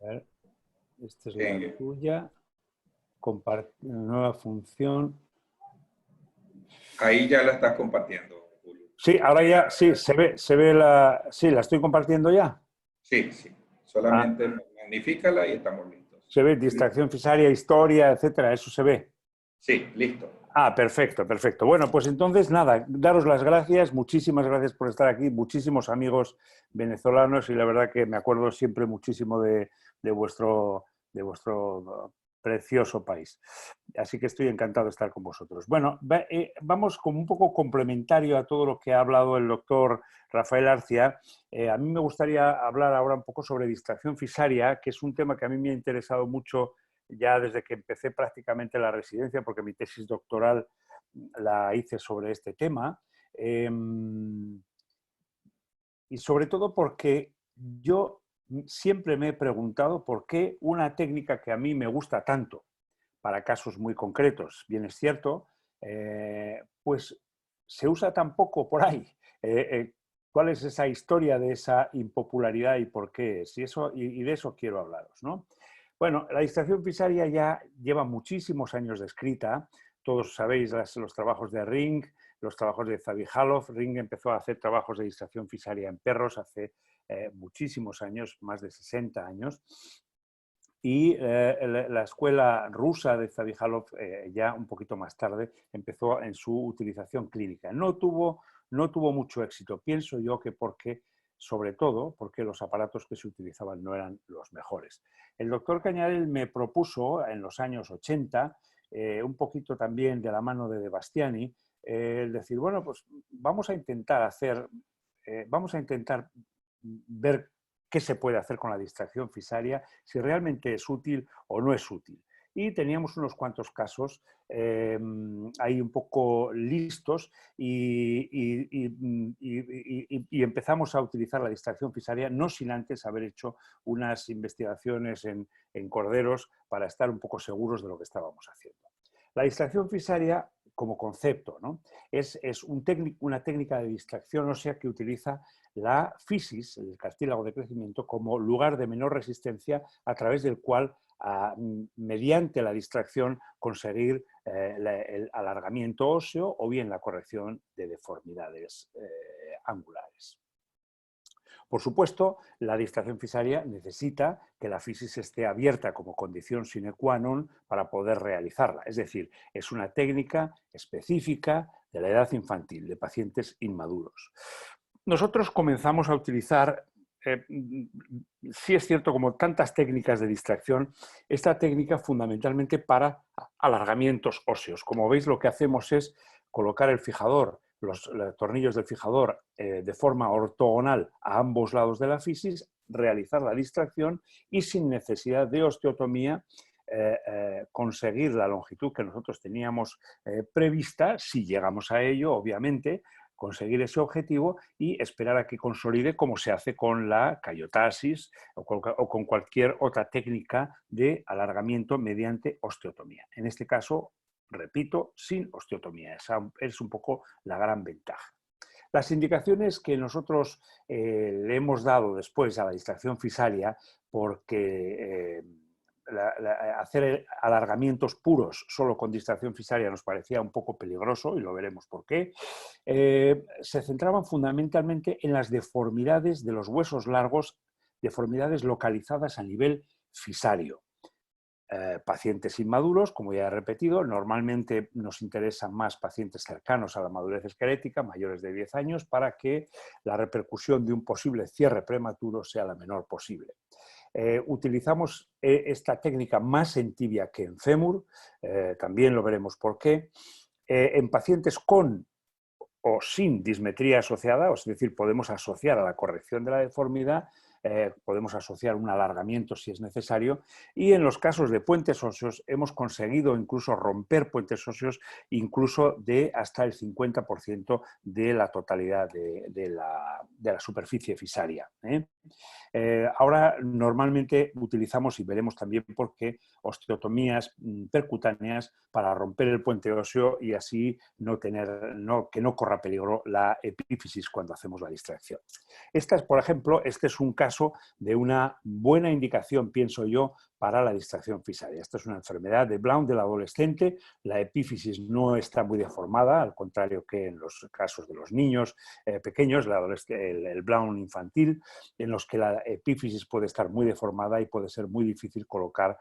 A ver, esta es la Sí. tuya. Compartir nueva función. Ahí ya la estás compartiendo, Julio. Sí, ahora ya, sí, se ve la... Sí, la estoy compartiendo ya. Sí, sí. Ah, Solamente magnifícala y estamos listos. se ve distracción fisaria, historia, etcétera, eso se ve. Sí, listo. Ah, perfecto, perfecto. Bueno, pues entonces nada, daros las gracias, muchísimas gracias por estar aquí, muchísimos amigos venezolanos y la verdad que me acuerdo siempre muchísimo de vuestro precioso país. Así que estoy encantado de estar con vosotros. Bueno, vamos como un poco complementario a todo lo que ha hablado el doctor Rafael Arcia. A mí me gustaría hablar ahora un poco sobre distracción fisaria, que es un tema que a mí me ha interesado mucho ya desde que empecé prácticamente la residencia, porque mi tesis doctoral la hice sobre este tema, y sobre todo porque yo siempre me he preguntado por qué una técnica que a mí me gusta tanto, para casos muy concretos, bien es cierto, pues se usa tan poco por ahí. ¿Cuál es esa historia de esa impopularidad y por qué es? Y de eso quiero hablaros, ¿no? Bueno, la distracción fisaria ya lleva muchísimos años descrita. Todos sabéis los trabajos de Ring, los trabajos de Zavijalov. Ring empezó a hacer trabajos de distracción fisaria en perros hace muchísimos años, más de 60 años. Y la escuela rusa de Zavijalov, ya un poquito más tarde, empezó en su utilización clínica. No tuvo mucho éxito, pienso yo que sobre todo porque los aparatos que se utilizaban no eran los mejores. El doctor Cañarel me propuso en los años 80, un poquito también de la mano de Bastiani, el decir, bueno, pues vamos a intentar ver qué se puede hacer con la distracción fisaria, si realmente es útil o no es útil. Y teníamos unos cuantos casos ahí un poco listos y empezamos a utilizar la distracción fisaria no sin antes haber hecho unas investigaciones en corderos para estar un poco seguros de lo que estábamos haciendo. La distracción fisaria como concepto, ¿no? es una técnica de distracción ósea que utiliza la fisis, el cartílago de crecimiento, como lugar de menor resistencia a través del cual, mediante la distracción, conseguir el alargamiento óseo o bien la corrección de deformidades angulares. Por supuesto, la distracción fisaria necesita que la fisis esté abierta como condición sine qua non para poder realizarla. Es decir, es una técnica específica de la edad infantil, de pacientes inmaduros. Nosotros comenzamos a utilizar, sí es cierto, como tantas técnicas de distracción, esta técnica fundamentalmente para alargamientos óseos. Como veis, lo que hacemos es colocar el fijador, los tornillos del fijador de forma ortogonal a ambos lados de la fisis, realizar la distracción y sin necesidad de osteotomía conseguir la longitud que nosotros teníamos prevista, si llegamos a ello, obviamente, conseguir ese objetivo y esperar a que consolide, como se hace con la cayotasis o con cualquier otra técnica de alargamiento mediante osteotomía. En este caso, repito, sin osteotomía. Esa es un poco la gran ventaja. Las indicaciones que nosotros le hemos dado después a la distracción fisaria, porque hacer alargamientos puros solo con distracción fisaria nos parecía un poco peligroso, y lo veremos por qué, se centraban fundamentalmente en las deformidades de los huesos largos, deformidades localizadas a nivel fisario. Pacientes inmaduros, como ya he repetido, normalmente nos interesan más pacientes cercanos a la madurez esquelética, mayores de 10 años, para que la repercusión de un posible cierre prematuro sea la menor posible. Utilizamos esta técnica más en tibia que en fémur, también lo veremos por qué. En pacientes con o sin dismetría asociada, es decir, podemos asociar a la corrección de la deformidad, podemos asociar un alargamiento si es necesario, y en los casos de puentes óseos hemos conseguido incluso romper puentes óseos incluso de hasta el 50% de la totalidad de la superficie fisaria. Ahora normalmente utilizamos, y veremos también por qué, osteotomías percutáneas para romper el puente óseo y así que no corra peligro la epífisis cuando hacemos la distracción. Por ejemplo, este es un caso caso de una buena indicación, pienso yo, para la distracción fisaria. Esta es una enfermedad de Blount del adolescente, la epífisis no está muy deformada, al contrario que en los casos de los niños pequeños, el Blount infantil, en los que la epífisis puede estar muy deformada y puede ser muy difícil colocar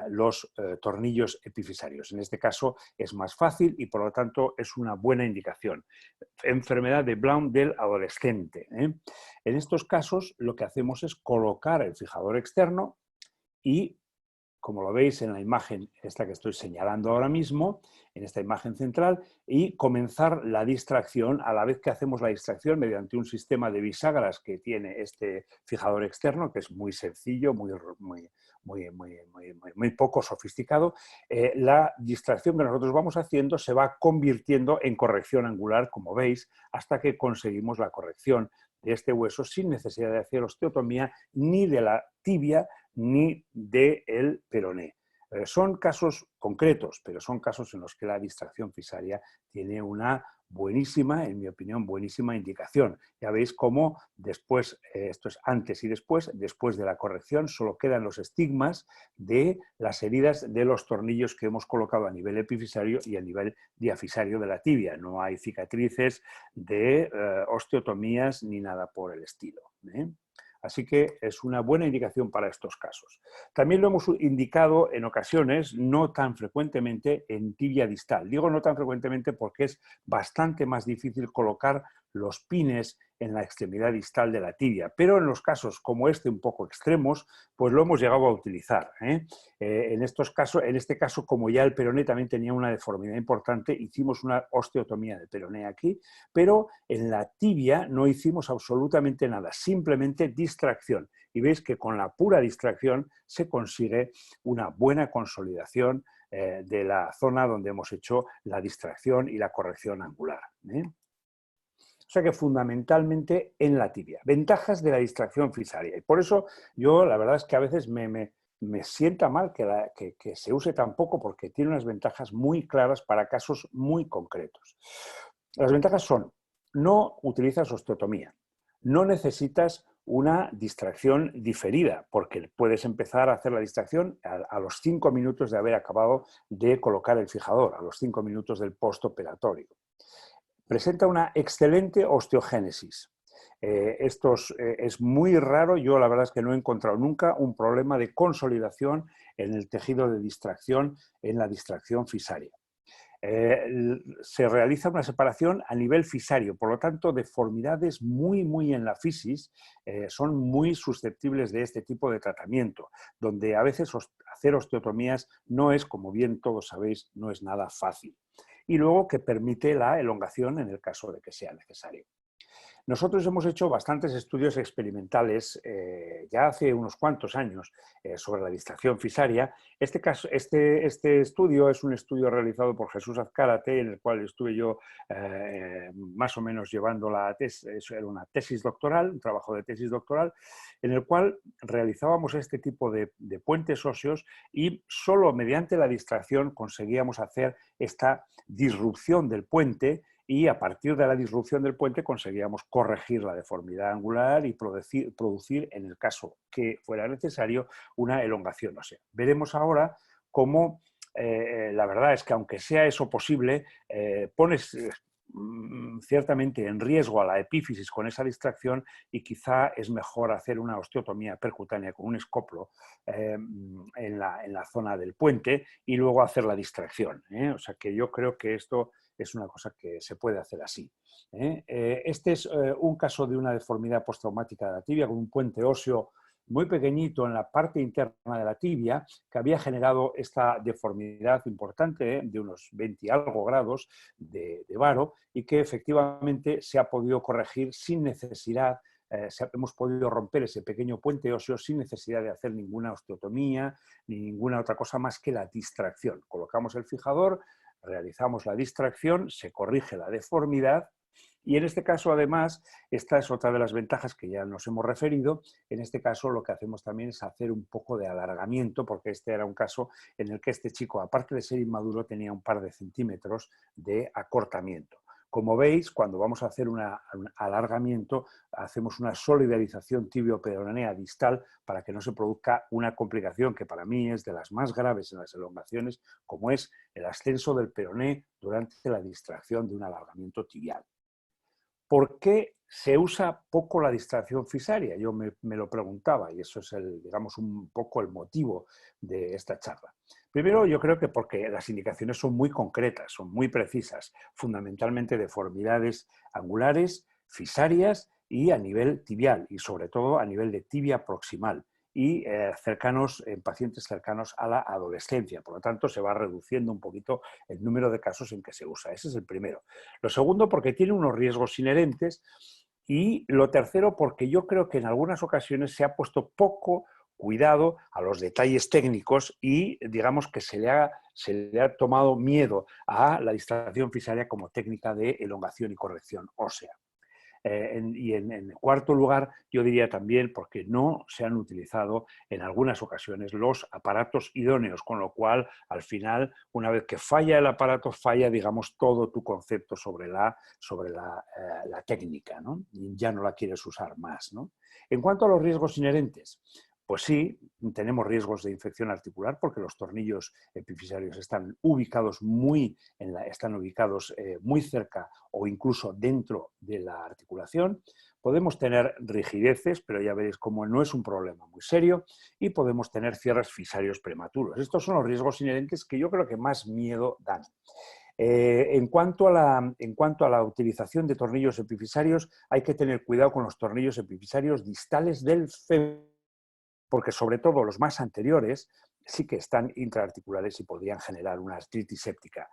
los tornillos epifisarios. En este caso es más fácil y por lo tanto es una buena indicación. Enfermedad de Blount del adolescente. En estos casos lo que hacemos es colocar el fijador externo y, como lo veis en la imagen esta que estoy señalando ahora mismo, en esta imagen central, y comenzar la distracción a la vez que hacemos la distracción mediante un sistema de bisagras que tiene este fijador externo, que es muy sencillo, muy poco sofisticado. La distracción que nosotros vamos haciendo se va convirtiendo en corrección angular, como veis, hasta que conseguimos la corrección de este hueso sin necesidad de hacer osteotomía ni de la tibia ni del peroné. Son casos concretos, pero son casos en los que la distracción fisaria tiene una buenísima, en mi opinión, buenísima indicación. Ya veis cómo después, esto es antes y después de la corrección, solo quedan los estigmas de las heridas de los tornillos que hemos colocado a nivel epifisario y a nivel diafisario de la tibia. No hay cicatrices de osteotomías ni nada por el estilo. Así que es una buena indicación para estos casos. También lo hemos indicado en ocasiones, no tan frecuentemente, en tibia distal. Digo no tan frecuentemente porque es bastante más difícil colocar los pines en la extremidad distal de la tibia, pero en los casos como este un poco extremos, pues lo hemos llegado a utilizar. En este caso, como ya el peroné también tenía una deformidad importante, hicimos una osteotomía del peroné aquí, pero en la tibia no hicimos absolutamente nada, simplemente distracción. Y veis que con la pura distracción se consigue una buena consolidación de la zona donde hemos hecho la distracción y la corrección angular. O sea que fundamentalmente en la tibia. Ventajas de la distracción fisaria. Y por eso yo la verdad es que a veces me sienta mal que se use tan poco porque tiene unas ventajas muy claras para casos muy concretos. Las ventajas son: no utilizas osteotomía, no necesitas una distracción diferida, porque puedes empezar a hacer la distracción a los 5 minutos de haber acabado de colocar el fijador, a los 5 minutos del postoperatorio. Presenta una excelente osteogénesis. Esto es muy raro, yo la verdad es que no he encontrado nunca un problema de consolidación en el tejido de distracción, en la distracción fisaria. Se realiza una separación a nivel fisario, por lo tanto, deformidades muy en la fisis son muy susceptibles de este tipo de tratamiento, donde a veces hacer osteotomías no es, como bien todos sabéis, no es nada fácil. Y luego que permite la elongación en el caso de que sea necesario. Nosotros hemos hecho bastantes estudios experimentales ya hace unos cuantos años sobre la distracción fisaria. Este estudio es un estudio realizado por Jesús Azcárate, en el cual estuve yo más o menos llevando la tesis, era una tesis doctoral, un trabajo de tesis doctoral, en el cual realizábamos este tipo de puentes óseos y solo mediante la distracción conseguíamos hacer esta disrupción del puente, y a partir de la disrupción del puente conseguíamos corregir la deformidad angular y producir, en el caso que fuera necesario, una elongación ósea. Veremos ahora cómo la verdad es que aunque sea eso posible, pones ciertamente en riesgo a la epífisis con esa distracción y quizá es mejor hacer una osteotomía percutánea con un escoplo en la zona del puente y luego hacer la distracción. O sea que yo creo que esto es una cosa que se puede hacer así. Este es un caso de una deformidad postraumática de la tibia con un puente óseo muy pequeñito en la parte interna de la tibia que había generado esta deformidad importante de unos 20 y algo grados de varo y que efectivamente se ha podido corregir sin necesidad, hemos podido romper ese pequeño puente óseo sin necesidad de hacer ninguna osteotomía ni ninguna otra cosa más que la distracción. Colocamos el fijador, realizamos la distracción, se corrige la deformidad y en este caso, además, esta es otra de las ventajas que ya nos hemos referido. En este caso, lo que hacemos también es hacer un poco de alargamiento, porque este era un caso en el que este chico, aparte de ser inmaduro, tenía un par de centímetros de acortamiento. Como veis, cuando vamos a hacer un alargamiento, hacemos una solidarización tibio-peronea distal para que no se produzca una complicación que para mí es de las más graves en las elongaciones, como es el ascenso del peroné durante la distracción de un alargamiento tibial. ¿Por qué se usa poco la distracción fisaria? Yo me lo preguntaba y eso es, digamos, un poco el motivo de esta charla. Primero, yo creo que porque las indicaciones son muy concretas, son muy precisas, fundamentalmente deformidades angulares, fisarias y a nivel tibial y sobre todo a nivel de tibia proximal y en pacientes cercanos a la adolescencia. Por lo tanto, se va reduciendo un poquito el número de casos en que se usa. Ese es el primero. Lo segundo, porque tiene unos riesgos inherentes. Y lo tercero, porque yo creo que en algunas ocasiones se ha puesto poco cuidado a los detalles técnicos y digamos que se le ha tomado miedo a la distracción fisaria como técnica de elongación y corrección ósea. En cuarto lugar, yo diría también porque no se han utilizado en algunas ocasiones los aparatos idóneos, con lo cual, al final, una vez que falla el aparato, falla, digamos, todo tu concepto sobre la técnica, ¿no? Y ya no la quieres usar más, ¿no? En cuanto a los riesgos inherentes, pues sí, tenemos riesgos de infección articular porque los tornillos epifisarios están ubicados muy cerca o incluso dentro de la articulación. Podemos tener rigideces, pero ya veréis cómo no es un problema muy serio, y podemos tener cierres fisarios prematuros. Estos son los riesgos inherentes que yo creo que más miedo dan. En cuanto a la utilización de tornillos epifisarios, hay que tener cuidado con los tornillos epifisarios distales del fémur, porque sobre todo los más anteriores sí que están intraarticulares y podrían generar una artritis séptica.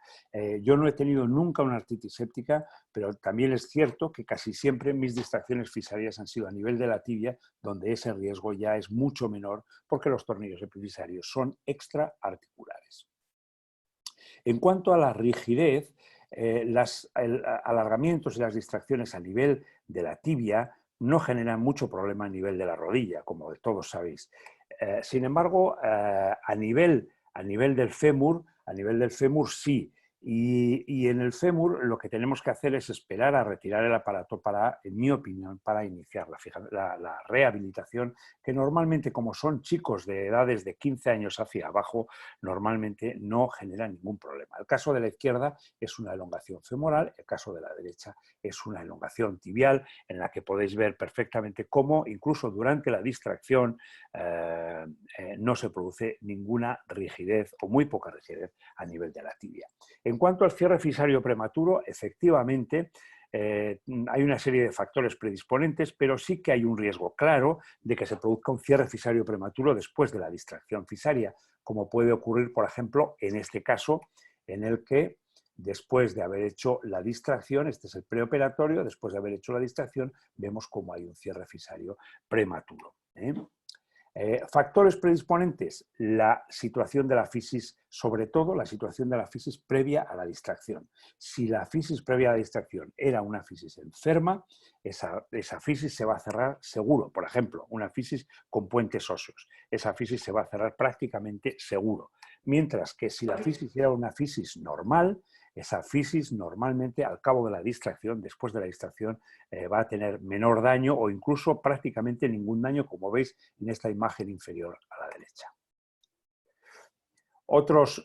Yo no he tenido nunca una artritis séptica, pero también es cierto que casi siempre mis distracciones fisarias han sido a nivel de la tibia, donde ese riesgo ya es mucho menor porque los tornillos epifisarios son extraarticulares. En cuanto a la rigidez, los alargamientos y las distracciones a nivel de la tibia no generan mucho problema a nivel de la rodilla, como todos sabéis. Sin embargo, a nivel del fémur sí. Y en el fémur lo que tenemos que hacer es esperar a retirar el aparato para, en mi opinión, para iniciar la rehabilitación, que normalmente, como son chicos de edades de 15 años hacia abajo, normalmente no genera ningún problema. El caso de la izquierda es una elongación femoral, el caso de la derecha es una elongación tibial, en la que podéis ver perfectamente cómo, incluso durante la distracción, no se produce ninguna rigidez o muy poca rigidez a nivel de la tibia. En cuanto al cierre fisario prematuro, efectivamente, hay una serie de factores predisponentes, pero sí que hay un riesgo claro de que se produzca un cierre fisario prematuro después de la distracción fisaria, como puede ocurrir, por ejemplo, en este caso, en el que después de haber hecho la distracción, este es el preoperatorio, después de haber hecho la distracción, vemos cómo hay un cierre fisario prematuro. Factores predisponentes, la situación de la fisis, sobre todo la situación de la fisis previa a la distracción. Si la fisis previa a la distracción era una fisis enferma, esa fisis se va a cerrar seguro. Por ejemplo, una fisis con puentes óseos. Esa fisis se va a cerrar prácticamente seguro. Mientras que si la fisis era una fisis normal, esa fisis normalmente al cabo de la distracción, después de la distracción, va a tener menor daño o incluso prácticamente ningún daño, como veis en esta imagen inferior a la derecha. Otros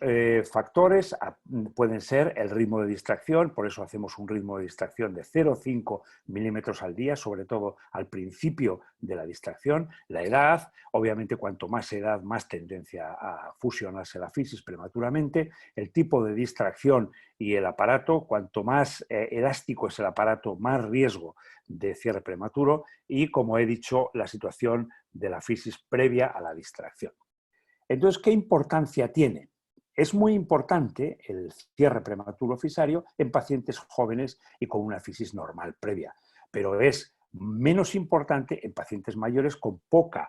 factores pueden ser el ritmo de distracción, por eso hacemos un ritmo de distracción de 0,5 milímetros al día, sobre todo al principio de la distracción, la edad, obviamente cuanto más edad, más tendencia a fusionarse la fisis prematuramente, el tipo de distracción y el aparato, cuanto más elástico es el aparato, más riesgo de cierre prematuro y, como he dicho, la situación de la fisis previa a la distracción. Entonces, ¿qué importancia tiene? Es muy importante el cierre prematuro fisario en pacientes jóvenes y con una fisis normal previa, pero es menos importante en pacientes mayores con poca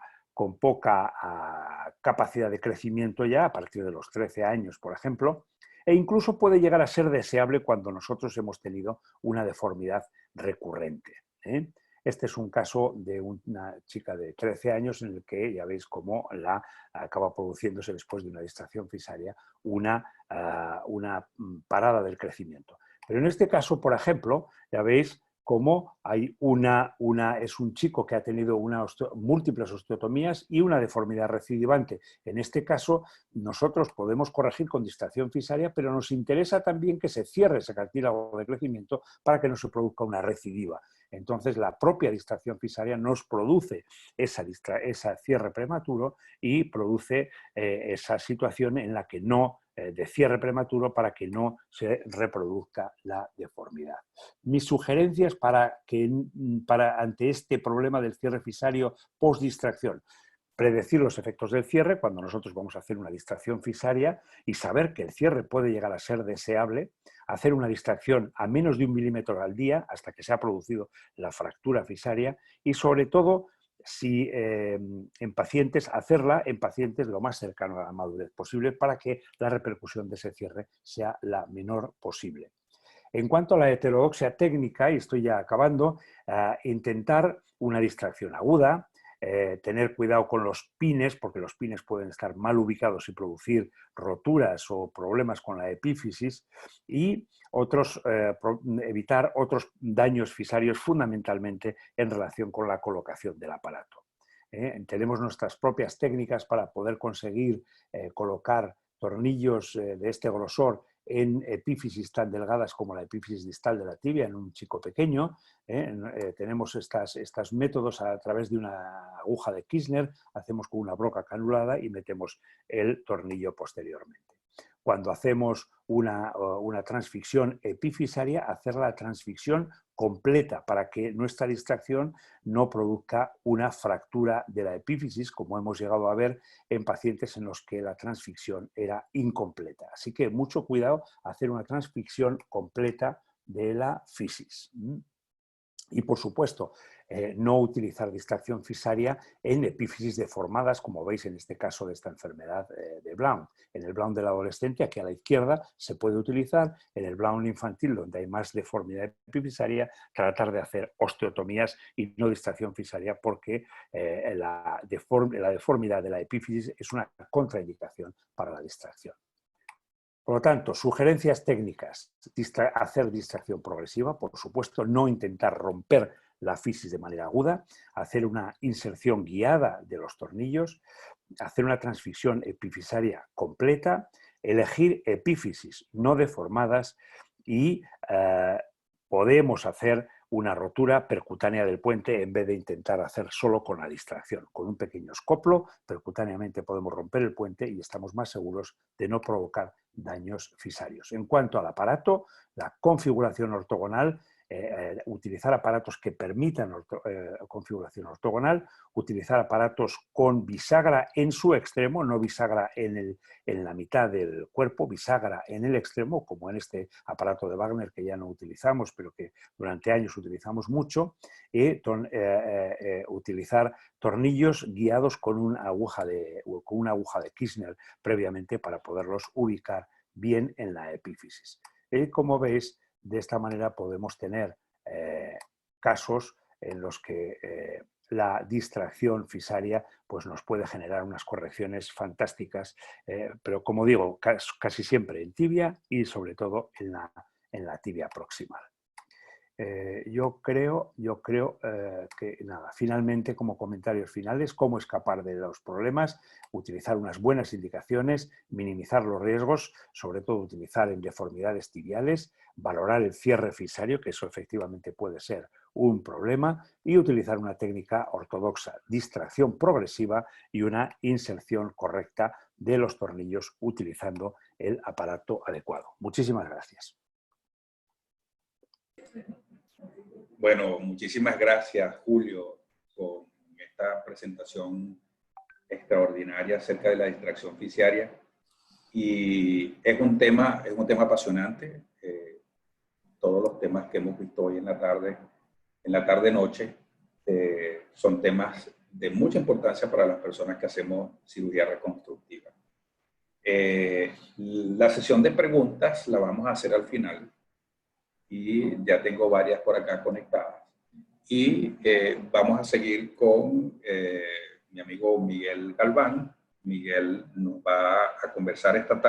capacidad de crecimiento ya, a partir de los 13 años, por ejemplo, e incluso puede llegar a ser deseable cuando nosotros hemos tenido una deformidad recurrente. Este es un caso de una chica de 13 años en el que ya veis cómo acaba produciéndose después de una distracción fisaria una parada del crecimiento. Pero en este caso, por ejemplo, ya veis cómo hay es un chico que ha tenido múltiples osteotomías y una deformidad recidivante. En este caso, nosotros podemos corregir con distracción fisaria, pero nos interesa también que se cierre ese cartílago de crecimiento para que no se produzca una recidiva. Entonces, la propia distracción fisaria nos produce ese cierre prematuro y produce esa situación en la que no de cierre prematuro para que no se reproduzca la deformidad. Mis sugerencias ante este problema del cierre fisario post-distracción: predecir los efectos del cierre cuando nosotros vamos a hacer una distracción fisaria y saber que el cierre puede llegar a ser deseable, hacer una distracción a menos de 1 milímetro al día hasta que se ha producido la fractura fisaria y, sobre todo, si en pacientes, hacerla en pacientes lo más cercano a la madurez posible para que la repercusión de ese cierre sea la menor posible. En cuanto a la heterodoxia técnica, y estoy ya acabando, intentar una distracción aguda, tener cuidado con los pines, porque los pines pueden estar mal ubicados y producir roturas o problemas con la epífisis, y evitar otros daños fisarios fundamentalmente en relación con la colocación del aparato. Tenemos nuestras propias técnicas para poder conseguir colocar tornillos de este grosor en epífisis tan delgadas como la epífisis distal de la tibia en un chico pequeño. Tenemos estos métodos a través de una aguja de Kirchner, hacemos con una broca canulada y metemos el tornillo posteriormente. Cuando hacemos una transficción epifisaria, hacer la transficción completa para que nuestra distracción no produzca una fractura de la epífisis, como hemos llegado a ver en pacientes en los que la transficción era incompleta. Así que mucho cuidado hacer una transficción completa de la fisis. Y, por supuesto, no utilizar distracción fisaria en epífisis deformadas, como veis en este caso de esta enfermedad de Blount. En el Blount del adolescente, aquí a la izquierda, se puede utilizar. En el Blount infantil, donde hay más deformidad epifisaria, tratar de hacer osteotomías y no distracción fisaria, porque la deformidad de la epífisis es una contraindicación para la distracción. Por lo tanto, sugerencias técnicas: hacer distracción progresiva, por supuesto, no intentar romper la fisis de manera aguda, hacer una inserción guiada de los tornillos, hacer una transficción epifisaria completa, elegir epífisis no deformadas y podemos hacer una rotura percutánea del puente en vez de intentar hacer solo con la distracción. Con un pequeño escoplo, percutáneamente podemos romper el puente y estamos más seguros de no provocar daños fisarios. En cuanto al aparato, la configuración ortogonal, utilizar aparatos que permitan configuración ortogonal, utilizar aparatos con bisagra en su extremo, no bisagra en la mitad del cuerpo, bisagra en el extremo, como en este aparato de Wagner que ya no utilizamos, pero que durante años utilizamos mucho, y utilizar tornillos guiados con una aguja de Kirchner previamente para poderlos ubicar bien en la epífisis. Como veis, de esta manera podemos tener casos en los que la distracción fisaria pues nos puede generar unas correcciones fantásticas, pero como digo, casi siempre en tibia y sobre todo en la tibia proximal. Yo creo que nada, finalmente, como comentarios finales: cómo escapar de los problemas, utilizar unas buenas indicaciones, minimizar los riesgos, sobre todo utilizar en deformidades tibiales, valorar el cierre fisario, que eso efectivamente puede ser un problema, y utilizar una técnica ortodoxa: distracción progresiva y una inserción correcta de los tornillos utilizando el aparato adecuado. Muchísimas gracias. Bueno, muchísimas gracias, Julio, por esta presentación extraordinaria acerca de la distracción fisaria. Y es un tema apasionante. Todos los temas que hemos visto hoy en la tarde-noche, son temas de mucha importancia para las personas que hacemos cirugía reconstructiva. La sesión de preguntas la vamos a hacer al final. Y ya tengo varias por acá conectadas. Y vamos a seguir con mi amigo Miguel Galván. Miguel nos va a conversar esta tarde